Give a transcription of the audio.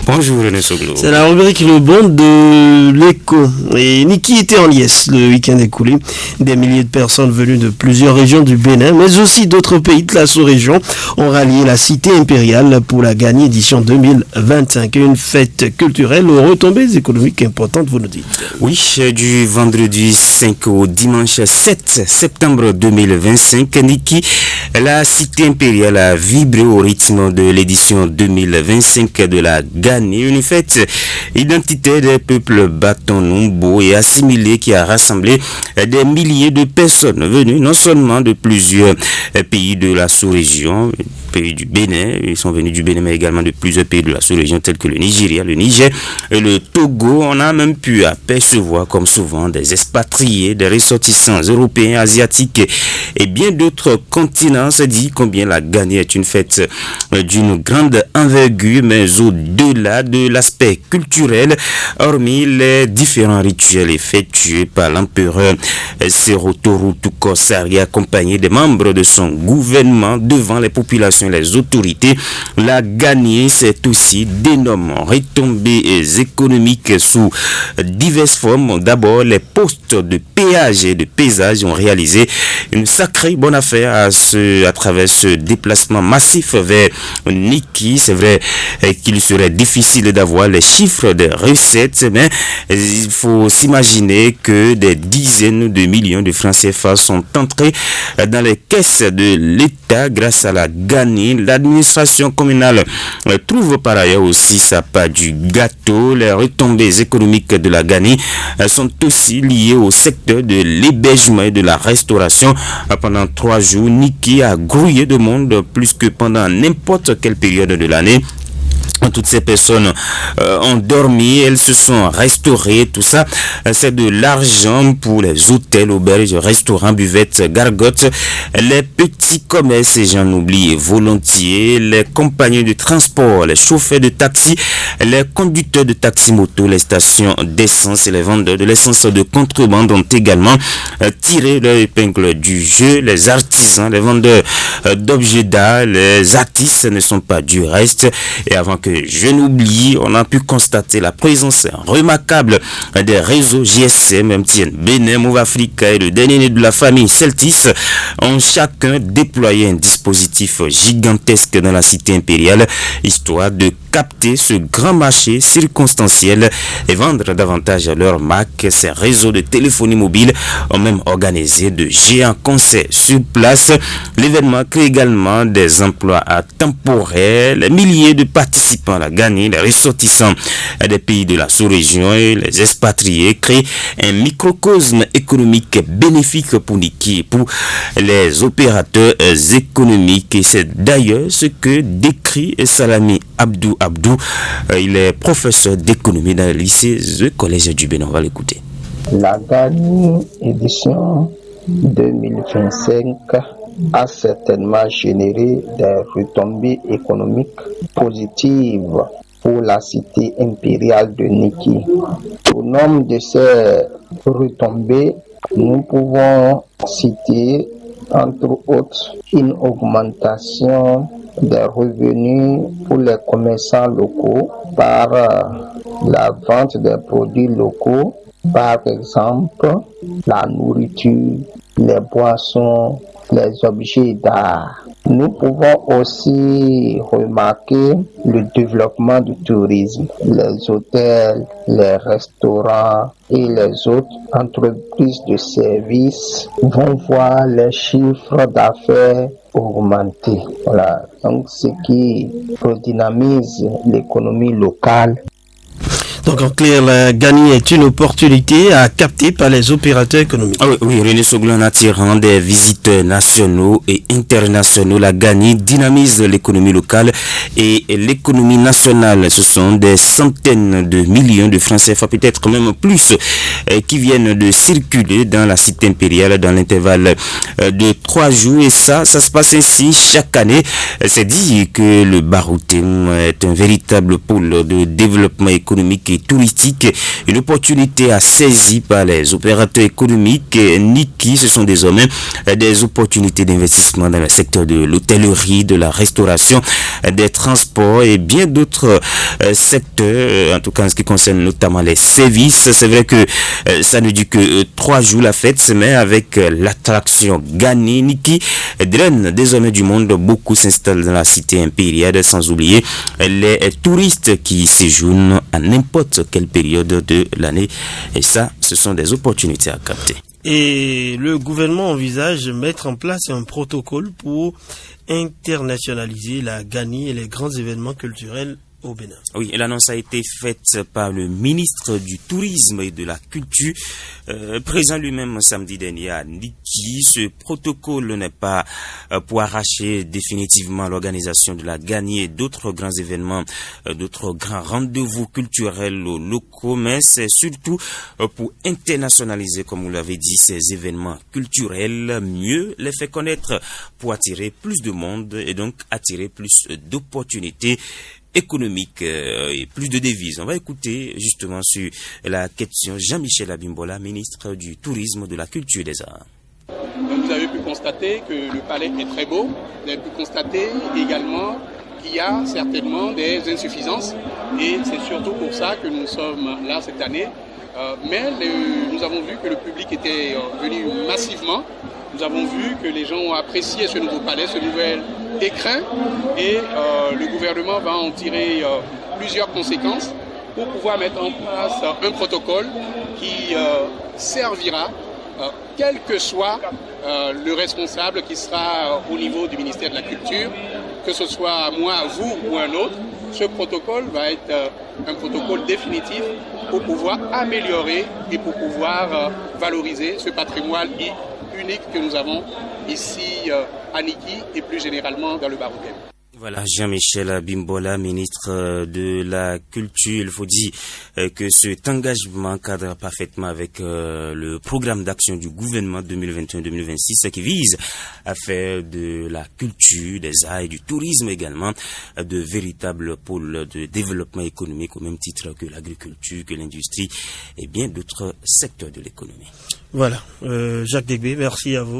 Bonjour René Soglo. C'est la rubrique Le Bon de l'écho. Et Niki était en liesse le week-end écoulé. Des milliers de personnes venues de plusieurs régions du Bénin, mais aussi d'autres pays de la sous-région, ont rallié la cité impériale pour la Gani édition 2025. Une fête culturelle aux retombées économiques importantes, vous nous dites. Oui, du vendredi 5 au dimanche 7 septembre 2025, Niki, la cité impériale a vibré au rythme de l'édition 2025 de la Gani. Une fête identitaire des peuples Baton-Numbo et assimilés qui a rassemblé des milliers de personnes venues non seulement de plusieurs pays de la sous-région, pays du Bénin, ils sont venus du Bénin, mais également de plusieurs pays de la sous-région tels que le Nigeria, le Niger et le Togo. On a même pu apercevoir, comme souvent, des expatriés, des ressortissants européens, asiatiques et bien d'autres continents. C'est dit combien la Gani est une fête d'une grande envergure, mais au-delà de l'aspect culturel, hormis les différents rituels effectués par l'empereur Serotoru Tukosari, accompagné des membres de son gouvernement devant les populations et les autorités. La Gani, c'est aussi d'énormes retombées économiques sous diverses formes. D'abord, les postes de péage et de paysage ont réalisé une sacrée bonne affaire à travers ce déplacement massif vers Niki. C'est vrai qu'il serait difficile d'avoir les chiffres des recettes, mais il faut s'imaginer que des dizaines de millions de francs CFA sont entrés dans les caisses de l'État grâce à la Gani. L'administration communale trouve par ailleurs aussi sa part du gâteau. Les retombées économiques de la Gani sont aussi liées au secteur de l'hébergement et de la restauration. Pendant 3 jours, Niki a grouillé de monde plus que pendant n'importe quelle période de l'année. Toutes ces personnes ont dormi, elles se sont restaurées, tout ça, c'est de l'argent pour les hôtels, auberges, restaurants, buvettes, gargotes, les petits commerces, et j'en oublie volontiers, les compagnies de transport, les chauffeurs de taxi, les conducteurs de taxi-moto, les stations d'essence et les vendeurs de l'essence de contrebande ont également tiré leur épingle du jeu. Les artisans, les vendeurs d'objets d'art, les artistes ne sont pas du reste. Et avant que je n'oublie, on a pu constater la présence remarquable des réseaux GSM, MTN, Bénin, Move Africa et le dernier de la famille Celtis ont chacun déployé un dispositif gigantesque dans la cité impériale, histoire de capter ce grand marché circonstanciel et vendre davantage leur marque. Ces réseaux de téléphonie mobile ont même organisé de géants concerts sur place. L'événement crée également des emplois temporaires. Milliers de participants à la Gani, les ressortissants des pays de la sous-région et les expatriés créent un microcosme économique bénéfique pour Niki et pour les opérateurs économiques. Et c'est d'ailleurs ce que décrit Salami Abdou. Il est professeur d'économie dans le lycée The Collège du Bénin. On va l'écouter. La Gani édition 2025 a certainement généré des retombées économiques positives pour la cité impériale de Niki. Au nom de ces retombées, nous pouvons citer entre autres une augmentation des revenus pour les commerçants locaux par la vente des produits locaux, par exemple la nourriture, les boissons, les objets d'art. Nous pouvons aussi remarquer le développement du tourisme. Les hôtels, les restaurants et les autres entreprises de services vont voir les chiffres d'affaires augmenter. Voilà. Donc, ce qui redynamise l'économie locale. Donc en clair, la Gani est une opportunité à capter par les opérateurs économiques. Oui, René Soglo, en attirant des visiteurs nationaux et internationaux, la Gani dynamise l'économie locale et l'économie nationale. Ce sont des centaines de millions de francs CFA, peut-être même plus, qui viennent de circuler dans la cité impériale dans l'intervalle de 3 jours. Et ça se passe ainsi chaque année. C'est dit que le Baroutem est un véritable pôle de développement économique et touristique, une opportunité à saisir par les opérateurs économiques. Niki, ce sont désormais des opportunités d'investissement dans le secteur de l'hôtellerie, de la restauration, des transports et bien d'autres secteurs, en tout cas en ce qui concerne notamment les services. C'est vrai que ça ne dure que 3 jours la fête, mais avec l'attraction Gani qui draine désormais du monde, beaucoup s'installent dans la cité impériale, sans oublier les touristes qui séjournent à n'importe quelle période de l'année. Et ça, ce sont des opportunités à capter. Et le gouvernement envisage de mettre en place un protocole pour internationaliser la Gani et les grands événements culturels au Bénin. Oui, l'annonce a été faite par le ministre du Tourisme et de la Culture, présent lui-même samedi dernier à Niki. Ce protocole n'est pas pour arracher définitivement l'organisation de la Gani et d'autres grands événements, d'autres grands rendez-vous culturels locaux, mais c'est surtout pour internationaliser, comme vous l'avez dit, ces événements culturels, mieux les faire connaître pour attirer plus de monde et donc attirer plus d'opportunités économique et plus de devises. On va écouter justement sur la question Jean-Michel Abimbola, ministre du Tourisme, de la Culture et des Arts. Vous avez pu constater que le palais est très beau. Vous avez pu constater également qu'il y a certainement des insuffisances et c'est surtout pour ça que nous sommes là cette année. Mais nous avons vu que le public était venu massivement. Nous avons vu que les gens ont apprécié ce nouveau palais, ce nouvel écrin et le gouvernement va en tirer plusieurs conséquences pour pouvoir mettre en place un protocole qui servira, quel que soit le responsable qui sera au niveau du ministère de la Culture, que ce soit moi, vous ou un autre. Ce protocole va être un protocole définitif pour pouvoir améliorer et pour pouvoir valoriser ce patrimoine unique que nous avons ici à Niki et plus généralement dans le Baroudel. Voilà, Jean-Michel Abimbola, ministre de la Culture. Il faut dire que cet engagement cadre parfaitement avec le programme d'action du gouvernement 2021-2026 qui vise à faire de la culture, des arts et du tourisme également de véritables pôles de développement économique au même titre que l'agriculture, que l'industrie et bien d'autres secteurs de l'économie. Voilà, Jacques Degbé, merci à vous.